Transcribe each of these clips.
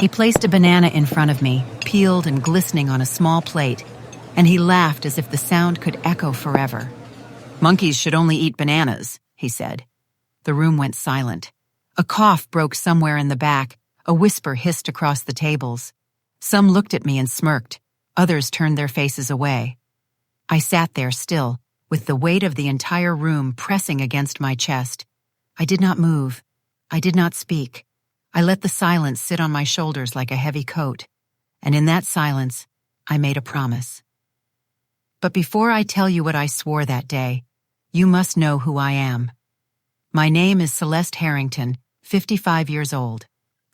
He placed a banana in front of me, peeled and glistening on a small plate, and he laughed as if the sound could echo forever. "Monkeys should only eat bananas," he said. The room went silent. A cough broke somewhere in the back, a whisper hissed across the tables. Some looked at me and smirked, others turned their faces away. I sat there still, with the weight of the entire room pressing against my chest. I did not move. I did not speak. I let the silence sit on my shoulders like a heavy coat, and in that silence, I made a promise. But before I tell you what I swore that day, you must know who I am. My name is Celeste Harrington, 55 years old.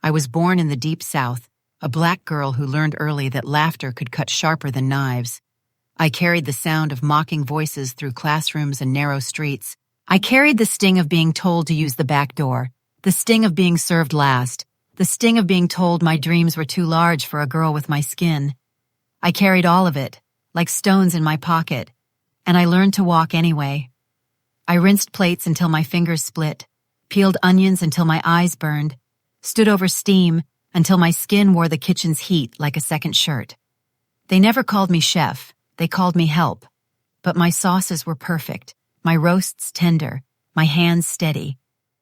I was born in the Deep South, a black girl who learned early that laughter could cut sharper than knives. I carried the sound of mocking voices through classrooms and narrow streets. I carried the sting of being told to use the back door, the sting of being served last, the sting of being told my dreams were too large for a girl with my skin. I carried all of it, like stones in my pocket, and I learned to walk anyway. I rinsed plates until my fingers split, peeled onions until my eyes burned, stood over steam until my skin wore the kitchen's heat like a second shirt. They never called me chef, they called me help, but my sauces were perfect, my roasts tender, my hands steady.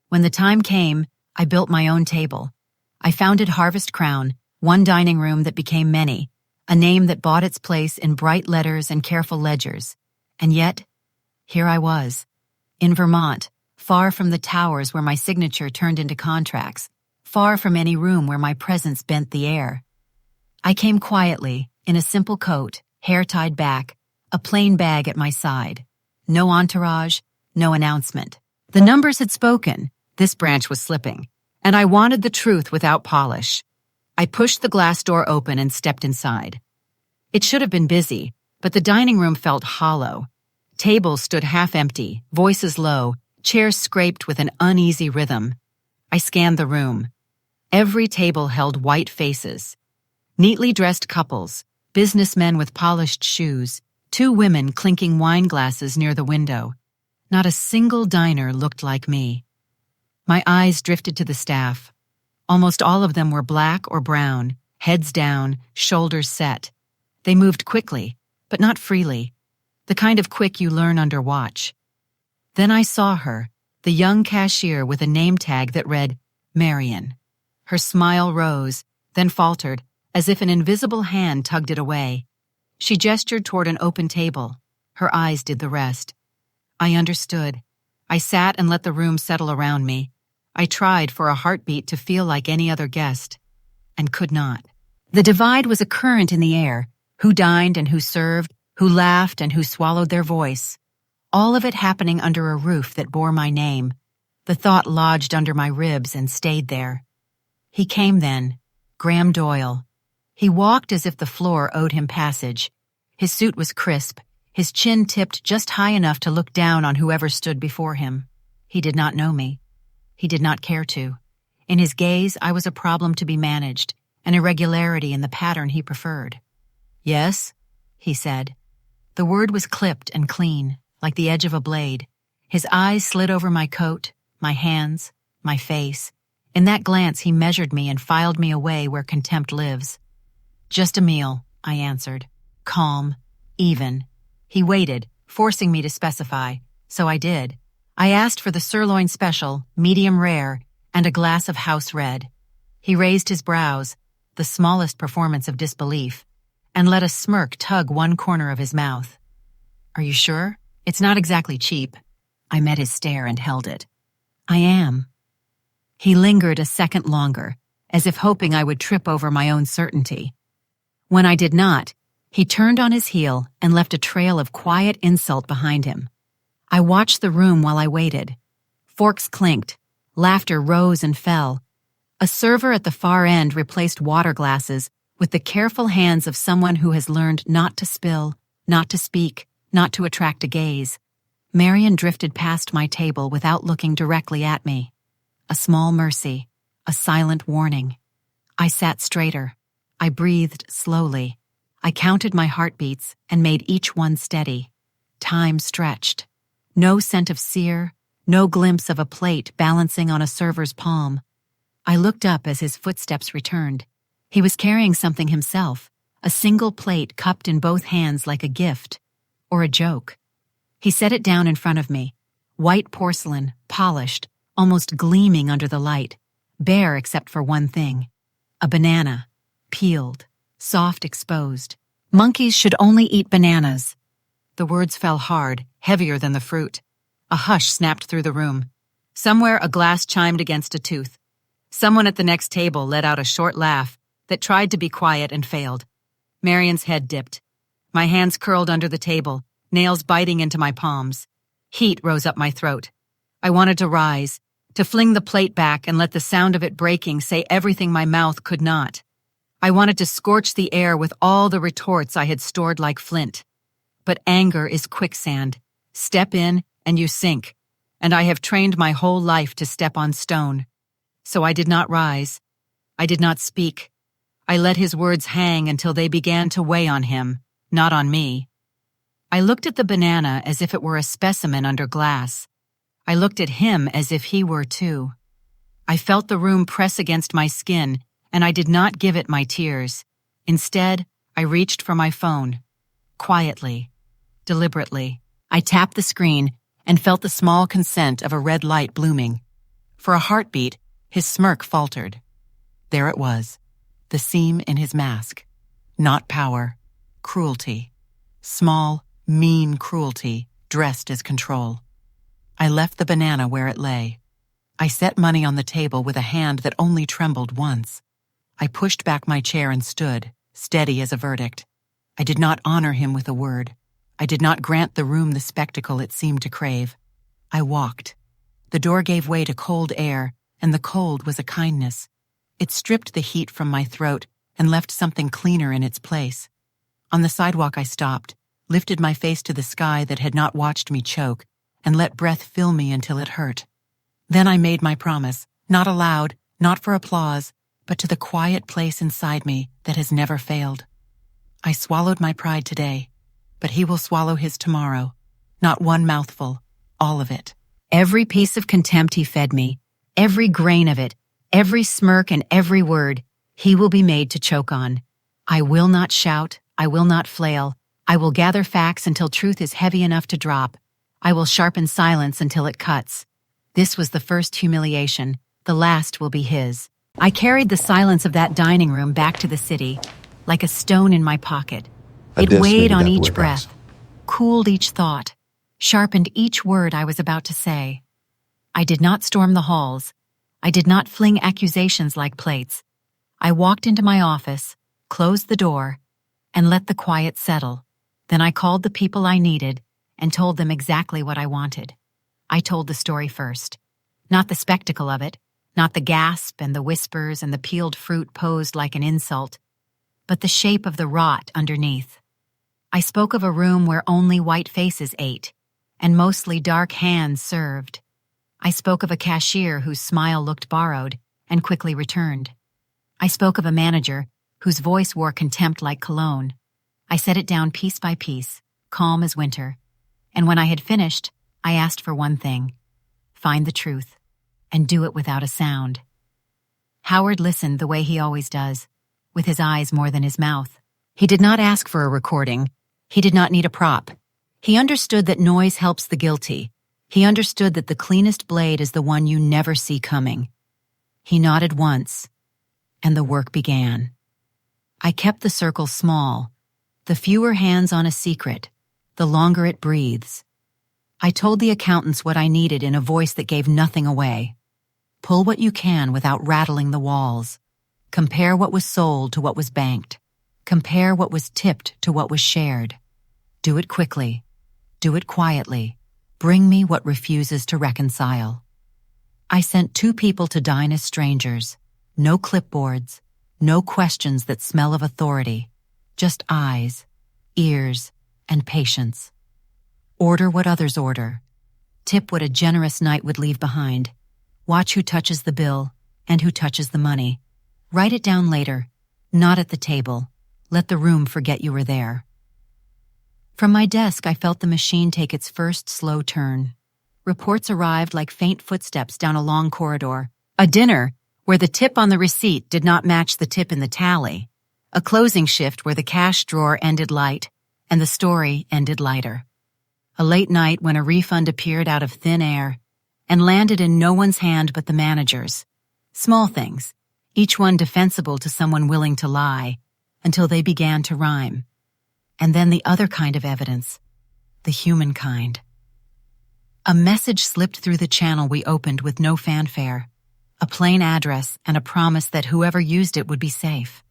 When the time came, I built my own table. I founded Harvest Crown, one dining room that became many, a name that bought its place in bright letters and careful ledgers. And yet, here I was, in Vermont, far from the towers where my signature turned into contracts, far from any room where my presence bent the air. I came quietly, in a simple coat, hair tied back, a plain bag at my side. No entourage, no announcement. The numbers had spoken. This branch was slipping, and I wanted the truth without polish. I pushed the glass door open and stepped inside. It should have been busy, but the dining room felt hollow. Tables stood half empty, voices low, chairs scraped with an uneasy rhythm. I scanned the room. Every table held white faces. Neatly dressed couples, businessmen with polished shoes, two women clinking wine glasses near the window. Not a single diner looked like me. My eyes drifted to the staff. Almost all of them were black or brown, heads down, shoulders set. They moved quickly, but not freely, the kind of quick you learn under watch. Then I saw her, the young cashier with a name tag that read, Marion. Her smile rose, then faltered, as if an invisible hand tugged it away. She gestured toward an open table. Her eyes did the rest. I understood. I sat and let the room settle around me. I tried for a heartbeat to feel like any other guest, and could not. The divide was a current in the air, who dined and who served, who laughed and who swallowed their voice. All of it happening under a roof that bore my name. The thought lodged under my ribs and stayed there. He came then, Graham Doyle. He walked as if the floor owed him passage. His suit was crisp, his chin tipped just high enough to look down on whoever stood before him. He did not know me. He did not care to. In his gaze, I was a problem to be managed, an irregularity in the pattern he preferred. "Yes?" he said. The word was clipped and clean, like the edge of a blade. His eyes slid over my coat, my hands, my face. In that glance, he measured me and filed me away where contempt lives. "Just a meal," I answered. Calm, even. He waited, forcing me to specify, so I did. I asked for the sirloin special, medium rare, and a glass of house red. He raised his brows, the smallest performance of disbelief, and let a smirk tug one corner of his mouth. "Are you sure? It's not exactly cheap." I met his stare and held it. "I am." He lingered a second longer, as if hoping I would trip over my own certainty. When I did not, he turned on his heel and left a trail of quiet insult behind him. I watched the room while I waited. Forks clinked. Laughter rose and fell. A server at the far end replaced water glasses with the careful hands of someone who has learned not to spill, not to speak, not to attract a gaze. Marion drifted past my table without looking directly at me. A small mercy, a silent warning. I sat straighter. I breathed slowly. I counted my heartbeats and made each one steady. Time stretched. No scent of sear, no glimpse of a plate balancing on a server's palm. I looked up as his footsteps returned. He was carrying something himself, a single plate cupped in both hands like a gift, or a joke. He set it down in front of me, white porcelain, polished, almost gleaming under the light, bare except for one thing. A banana, peeled, soft exposed. Monkeys should only eat bananas. The words fell hard, heavier than the fruit. A hush snapped through the room. Somewhere a glass chimed against a tooth. Someone at the next table let out a short laugh that tried to be quiet and failed. Marion's head dipped. My hands curled under the table, nails biting into my palms. Heat rose up my throat. I wanted to rise, to fling the plate back and let the sound of it breaking say everything my mouth could not. I wanted to scorch the air with all the retorts I had stored like flint. But anger is quicksand. Step in and you sink, and I have trained my whole life to step on stone. So I did not rise. I did not speak. I let his words hang until they began to weigh on him, not on me. I looked at the banana as if it were a specimen under glass. I looked at him as if he were too. I felt the room press against my skin, and I did not give it my tears. Instead, I reached for my phone. Quietly, deliberately, I tapped the screen and felt the small consent of a red light blooming. For a heartbeat, his smirk faltered. There it was, the seam in his mask. Not power, cruelty. Small, mean cruelty, dressed as control. I left the banana where it lay. I set money on the table with a hand that only trembled once. I pushed back my chair and stood, steady as a verdict. I did not honor him with a word. I did not grant the room the spectacle it seemed to crave. I walked. The door gave way to cold air, and the cold was a kindness. It stripped the heat from my throat and left something cleaner in its place. On the sidewalk I stopped, lifted my face to the sky that had not watched me choke, and let breath fill me until it hurt. Then I made my promise, not aloud, not for applause, but to the quiet place inside me that has never failed. I swallowed my pride today, but he will swallow his tomorrow. Not one mouthful, all of it. Every piece of contempt he fed me, every grain of it, every smirk and every word, he will be made to choke on. I will not shout, I will not flail. I will gather facts until truth is heavy enough to drop. I will sharpen silence until it cuts. This was the first humiliation. The last will be his. I carried the silence of that dining room back to the city, like a stone in my pocket. It weighed on each breath, cooled each thought, sharpened each word I was about to say. I did not storm the halls. I did not fling accusations like plates. I walked into my office, closed the door, and let the quiet settle. Then I called the people I needed and told them exactly what I wanted. I told the story first. Not the spectacle of it, not the gasp and the whispers and the peeled fruit posed like an insult, but the shape of the rot underneath. I spoke of a room where only white faces ate, and mostly dark hands served. I spoke of a cashier whose smile looked borrowed and quickly returned. I spoke of a manager whose voice wore contempt like cologne. I set it down piece by piece, calm as winter, and when I had finished, I asked for one thing: find the truth, and do it without a sound. Howard listened the way he always does, with his eyes more than his mouth. He did not ask for a recording. He did not need a prop. He understood that noise helps the guilty. He understood that the cleanest blade is the one you never see coming. He nodded once, and the work began. I kept the circle small. The fewer hands on a secret, the longer it breathes. I told the accountants what I needed in a voice that gave nothing away. Pull what you can without rattling the walls. Compare what was sold to what was banked. Compare what was tipped to what was shared. Do it quickly. Do it quietly. Bring me what refuses to reconcile. I sent 2 people to dine as strangers. No clipboards. No questions that smell of authority. Just eyes, ears, and patience. Order what others order. Tip what a generous night would leave behind. Watch who touches the bill and who touches the money. Write it down later, not at the table. Let the room forget you were there. From my desk, I felt the machine take its first slow turn. Reports arrived like faint footsteps down a long corridor. A dinner, where the tip on the receipt did not match the tip in the tally, a closing shift where the cash drawer ended light and the story ended lighter. A late night when a refund appeared out of thin air and landed in no one's hand but the manager's. Small things, each one defensible to someone willing to lie, until they began to rhyme. And then the other kind of evidence, the human kind. A message slipped through the channel we opened with no fanfare, a plain address and a promise that whoever used it would be safe.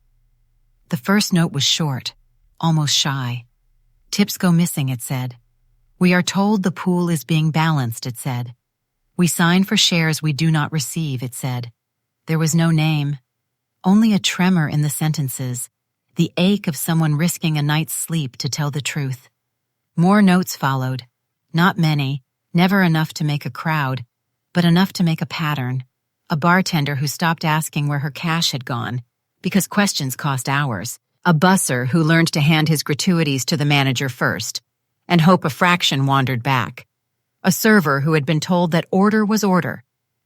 The first note was short, almost shy. Tips go missing, it said. We are told the pool is being balanced, it said. We sign for shares we do not receive, it said. There was no name, only a tremor in the sentences, the ache of someone risking a night's sleep to tell the truth. More notes followed, not many, never enough to make a crowd, but enough to make a pattern. A bartender who stopped asking where her cash had gone, because questions cost hours. A busser who learned to hand his gratuities to the manager first, and hope a fraction wandered back. A server who had been told that order was order,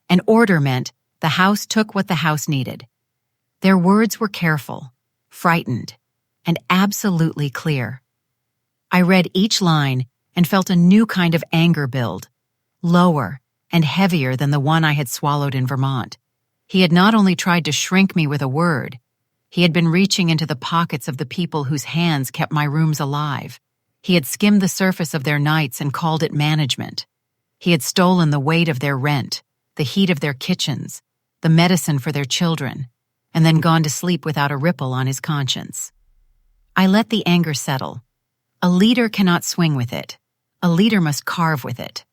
and order meant the house took what the house needed. Their words were careful, frightened, and absolutely clear. I read each line and felt a new kind of anger build, lower and heavier than the one I had swallowed in Vermont. He had not only tried to shrink me with a word, he had been reaching into the pockets of the people whose hands kept my rooms alive. He had skimmed the surface of their nights and called it management. He had stolen the weight of their rent, the heat of their kitchens, the medicine for their children, and then gone to sleep without a ripple on his conscience. I let the anger settle. A leader cannot swing with it. A leader must carve with it.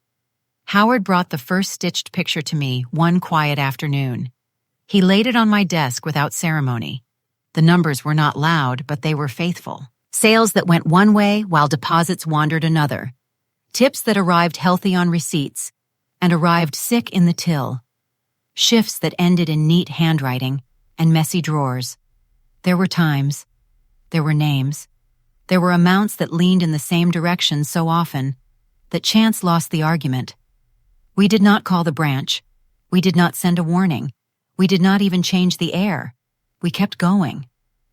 Howard brought the first stitched picture to me one quiet afternoon. He laid it on my desk without ceremony. The numbers were not loud, but they were faithful. Sales that went one way while deposits wandered another. Tips that arrived healthy on receipts and arrived sick in the till. Shifts that ended in neat handwriting and messy drawers. There were times. There were names. There were amounts that leaned in the same direction so often that chance lost the argument. We did not call the branch. We did not send a warning. We did not even change the air. We kept going.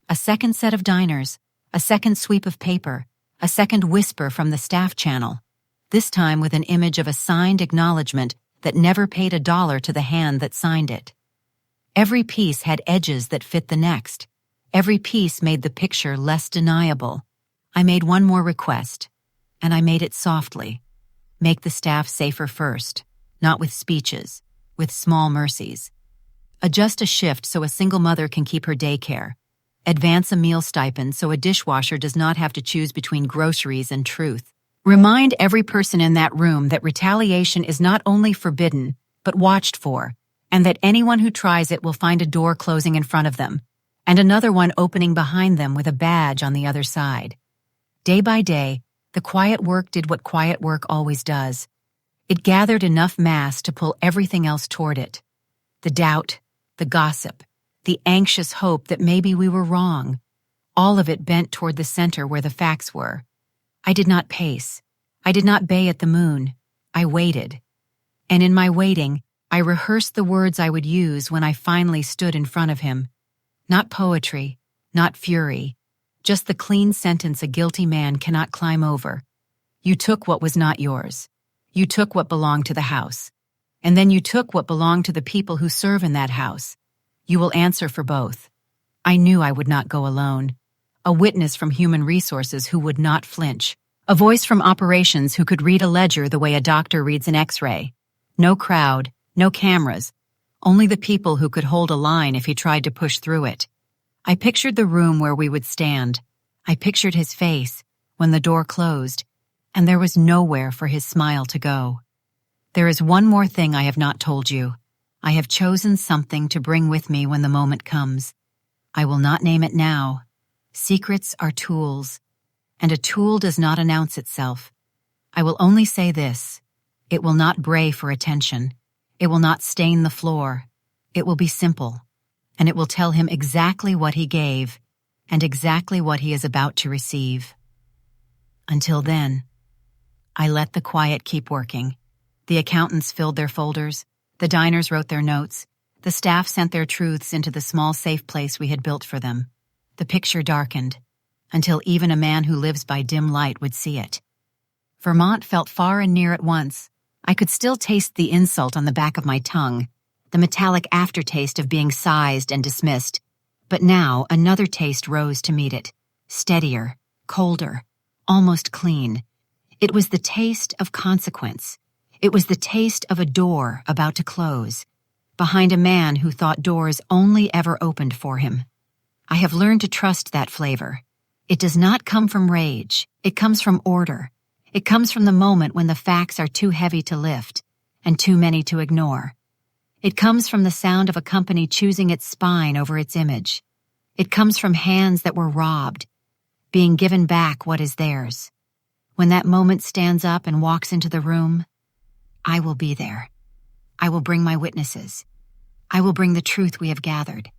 A second set of diners, a second sweep of paper, a second whisper from the staff channel, this time with an image of a signed acknowledgement that never paid $1 to the hand that signed it. Every piece had edges that fit the next. Every piece made the picture less deniable. I made one more request, and I made it softly. Make the staff safer first, not with speeches, with small mercies. Adjust a shift so a single mother can keep her daycare. Advance a meal stipend so a dishwasher does not have to choose between groceries and truth. Remind every person in that room that retaliation is not only forbidden, but watched for, and that anyone who tries it will find a door closing in front of them, and another one opening behind them with a badge on the other side. Day by day, the quiet work did what quiet work always does. It gathered enough mass to pull everything else toward it. The doubt, the gossip, the anxious hope that maybe we were wrong. All of it bent toward the center where the facts were. I did not pace. I did not bay at the moon. I waited. And in my waiting, I rehearsed the words I would use when I finally stood in front of him. Not poetry, not fury, just the clean sentence a guilty man cannot climb over. You took what was not yours. You took what belonged to the house. And then you took what belonged to the people who serve in that house. You will answer for both. I knew I would not go alone. A witness from human resources who would not flinch. A voice from operations who could read a ledger the way a doctor reads an X-ray. No crowd, no cameras, only the people who could hold a line if he tried to push through it. I pictured the room where we would stand. I pictured his face when the door closed, and there was nowhere for his smile to go. There is one more thing I have not told you. I have chosen something to bring with me when the moment comes. I will not name it now. Secrets are tools, and a tool does not announce itself. I will only say this. It will not bray for attention. It will not stain the floor. It will be simple, and it will tell him exactly what he gave and exactly what he is about to receive. Until then, I let the quiet keep working. The accountants filled their folders. The diners wrote their notes. The staff sent their truths into the small safe place we had built for them. The picture darkened, until even a man who lives by dim light would see it. Vermont felt far and near at once. I could still taste the insult on the back of my tongue, the metallic aftertaste of being sized and dismissed. But now another taste rose to meet it, steadier, colder, almost clean. It was the taste of consequence. It was the taste of a door about to close, behind a man who thought doors only ever opened for him. I have learned to trust that flavor. It does not come from rage. It comes from order. It comes from the moment when the facts are too heavy to lift and too many to ignore. It comes from the sound of a company choosing its spine over its image. It comes from hands that were robbed, being given back what is theirs. When that moment stands up and walks into the room, I will be there. I will bring my witnesses. I will bring the truth we have gathered.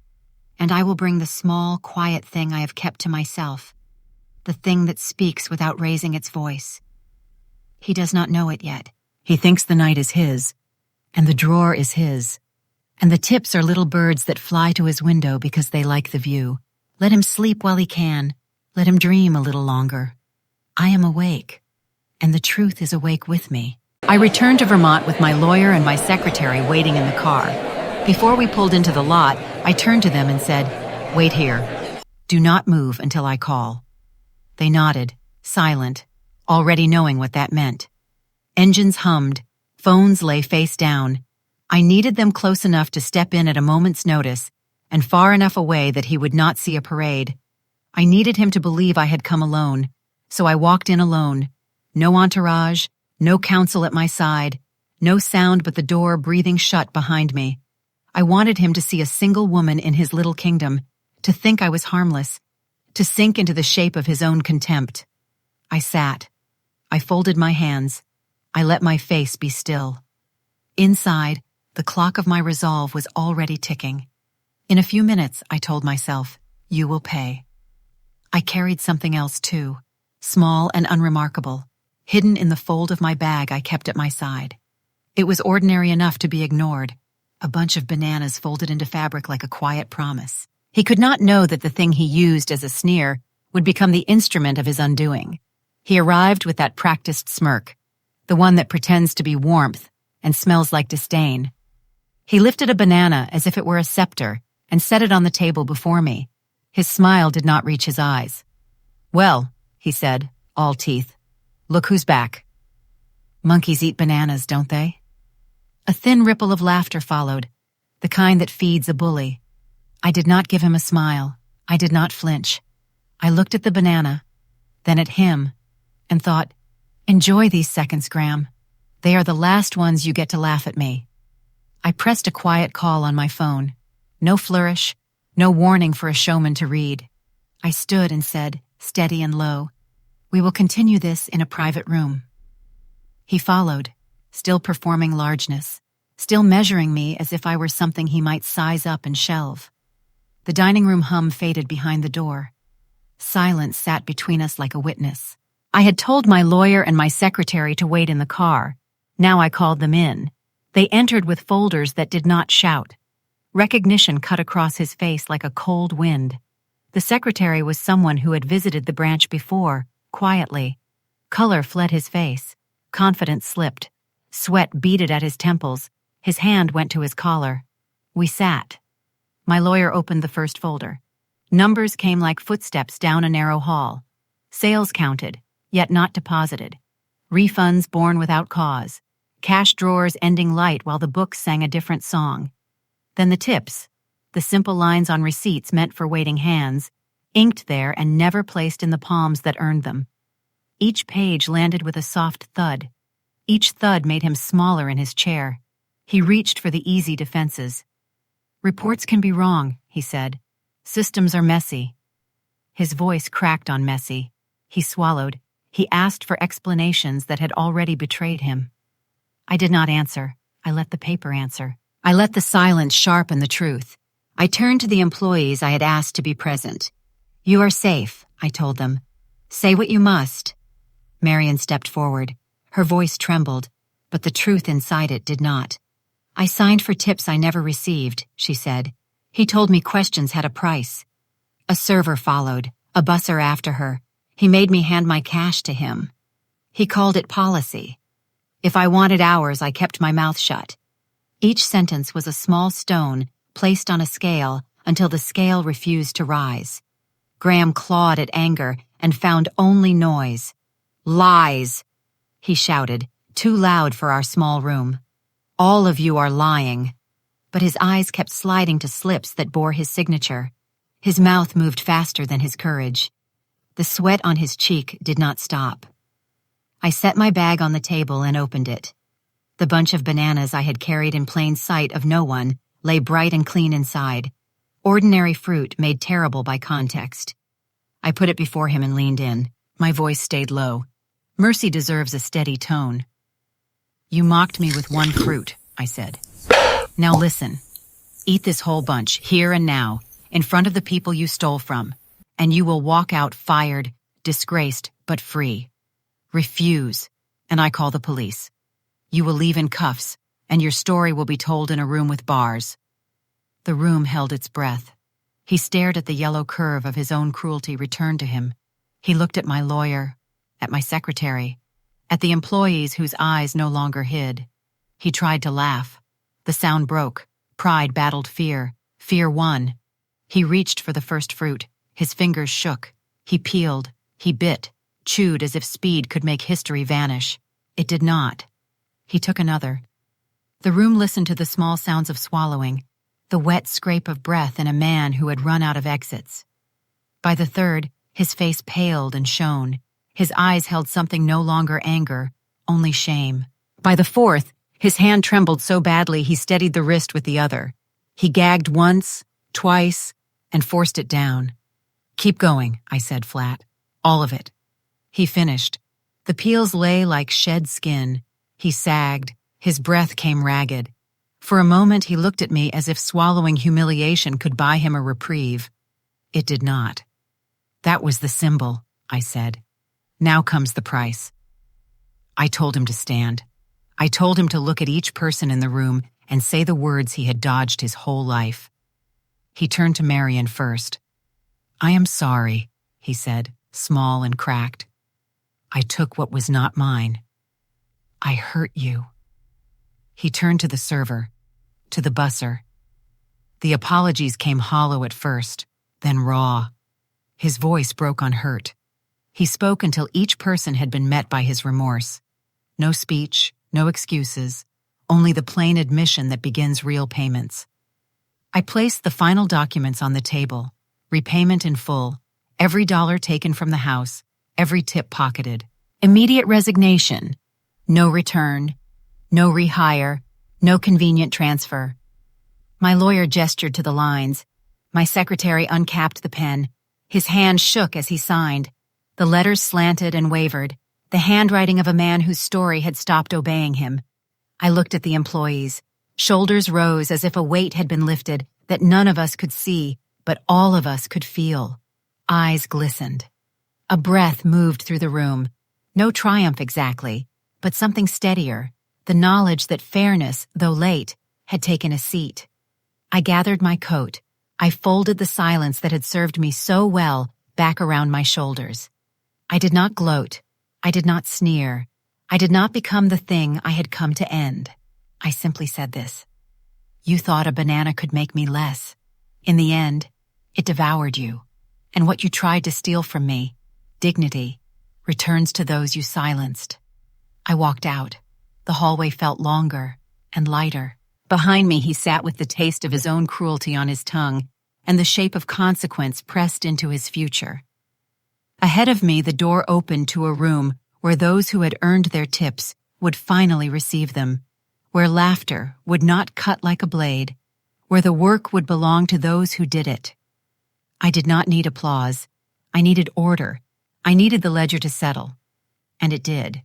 And I will bring the small, quiet thing I have kept to myself, the thing that speaks without raising its voice. He does not know it yet. He thinks the night is his, and the drawer is his, and the tips are little birds that fly to his window because they like the view. Let him sleep while he can. Let him dream a little longer. I am awake, and the truth is awake with me. I returned to Vermont with my lawyer and my secretary waiting in the car. Before we pulled into the lot, I turned to them and said, "Wait here. Do not move until I call." They nodded, silent, already knowing what that meant. Engines hummed, phones lay face down. I needed them close enough to step in at a moment's notice, and far enough away that he would not see a parade. I needed him to believe I had come alone, so I walked in alone. No entourage, no counsel at my side, no sound but the door breathing shut behind me. I wanted him to see a single woman in his little kingdom, to think I was harmless, to sink into the shape of his own contempt. I sat. I folded my hands. I let my face be still. Inside, the clock of my resolve was already ticking. In a few minutes, I told myself, you will pay. I carried something else too, small and unremarkable, hidden in the fold of my bag I kept at my side. It was ordinary enough to be ignored, a bunch of bananas folded into fabric like a quiet promise. He could not know that the thing he used as a sneer would become the instrument of his undoing. He arrived with that practiced smirk, the one that pretends to be warmth and smells like disdain. He lifted a banana as if it were a scepter and set it on the table before me. His smile did not reach his eyes. "Well," he said, all teeth, "look who's back." Monkeys eat bananas, don't they? A thin ripple of laughter followed, the kind that feeds a bully. I did not give him a smile. I did not flinch. I looked at the banana, then at him, and thought, enjoy these seconds, Graham. They are the last ones you get to laugh at me. I pressed a quiet call on my phone. No flourish, no warning for a showman to read. I stood and said, steady and low, "We will continue this in a private room." He followed, still performing largeness, still measuring me as if I were something he might size up and shelve. The dining room hum faded behind the door. Silence sat between us like a witness. I had told my lawyer and my secretary to wait in the car. Now I called them in. They entered with folders that did not shout. Recognition cut across his face like a cold wind. The secretary was someone who had visited the branch before, quietly. Color fled his face. Confidence slipped. Sweat beaded at his temples. His hand went to his collar. We sat. My lawyer opened the first folder. Numbers came like footsteps down a narrow hall. Sales counted, yet not deposited. Refunds born without cause. Cash drawers ending light while the books sang a different song. Then the tips, the simple lines on receipts meant for waiting hands, inked there and never placed in the palms that earned them. Each page landed with a soft thud. Each thud made him smaller in his chair. He reached for the easy defenses. "Reports can be wrong," he said. "Systems are messy." His voice cracked on messy. He swallowed. He asked for explanations that had already betrayed him. I did not answer. I let the paper answer. I let the silence sharpen the truth. I turned to the employees I had asked to be present. "You are safe," I told them. "Say what you must." Marion stepped forward. Her voice trembled, but the truth inside it did not. "I signed for tips I never received," she said. "He told me questions had a price." A server followed, a busser after her. He made me hand my cash to him. He called it policy. If I wanted hours, I kept my mouth shut. Each sentence was a small stone placed on a scale until the scale refused to rise. Graham clawed at anger and found only noise. "Lies!" he shouted, too loud for our small room. "All of you are lying." But his eyes kept sliding to slips that bore his signature. His mouth moved faster than his courage. The sweat on his cheek did not stop. I set my bag on the table and opened it. The bunch of bananas I had carried in plain sight of no one lay bright and clean inside, ordinary fruit made terrible by context. I put it before him and leaned in. My voice stayed low. Mercy deserves a steady tone. "You mocked me with one fruit," I said. "Now listen. Eat this whole bunch, here and now, in front of the people you stole from, and you will walk out fired, disgraced, but free. Refuse, and I call the police. You will leave in cuffs, and your story will be told in a room with bars." The room held its breath. He stared at the yellow curve of his own cruelty returned to him. He looked at my lawyer, at my secretary, at the employees whose eyes no longer hid. He tried to laugh. The sound broke. Pride battled fear. Fear won. He reached for the first fruit. His fingers shook. He peeled. He bit, chewed as if speed could make history vanish. It did not. He took another. The room listened to the small sounds of swallowing, the wet scrape of breath in a man who had run out of exits. By the third, his face paled and shone. His eyes held something no longer anger, only shame. By the fourth, his hand trembled so badly he steadied the wrist with the other. He gagged once, twice, and forced it down. "Keep going," I said flat. "All of it." He finished. The peels lay like shed skin. He sagged. His breath came ragged. For a moment he looked at me as if swallowing humiliation could buy him a reprieve. It did not. "That was the symbol," I said. "Now comes the price." I told him to stand. I told him to look at each person in the room and say the words he had dodged his whole life. He turned to Marion first. "I am sorry," he said, small and cracked. "I took what was not mine. I hurt you." He turned to the server, to the busser. The apologies came hollow at first, then raw. His voice broke on hurt. He spoke until each person had been met by his remorse. No speech, no excuses, only the plain admission that begins real payments. I placed the final documents on the table, repayment in full, every dollar taken from the house, every tip pocketed. Immediate resignation, no return, no rehire, no convenient transfer. My lawyer gestured to the lines. My secretary uncapped the pen. His hand shook as he signed. The letters slanted and wavered, the handwriting of a man whose story had stopped obeying him. I looked at the employees. Shoulders rose as if a weight had been lifted that none of us could see, but all of us could feel. Eyes glistened. A breath moved through the room. No triumph exactly, but something steadier, the knowledge that fairness, though late, had taken a seat. I gathered my coat. I folded the silence that had served me so well back around my shoulders. I did not gloat. I did not sneer. I did not become the thing I had come to end. I simply said this. You thought a banana could make me less. In the end, it devoured you. And what you tried to steal from me, dignity, returns to those you silenced. I walked out. The hallway felt longer and lighter. Behind me, he sat with the taste of his own cruelty on his tongue and the shape of consequence pressed into his future. Ahead of me, the door opened to a room where those who had earned their tips would finally receive them, where laughter would not cut like a blade, where the work would belong to those who did it. I did not need applause. I needed order. I needed the ledger to settle. And it did.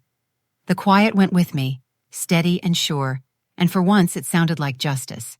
The quiet went with me, steady and sure, and for once it sounded like justice.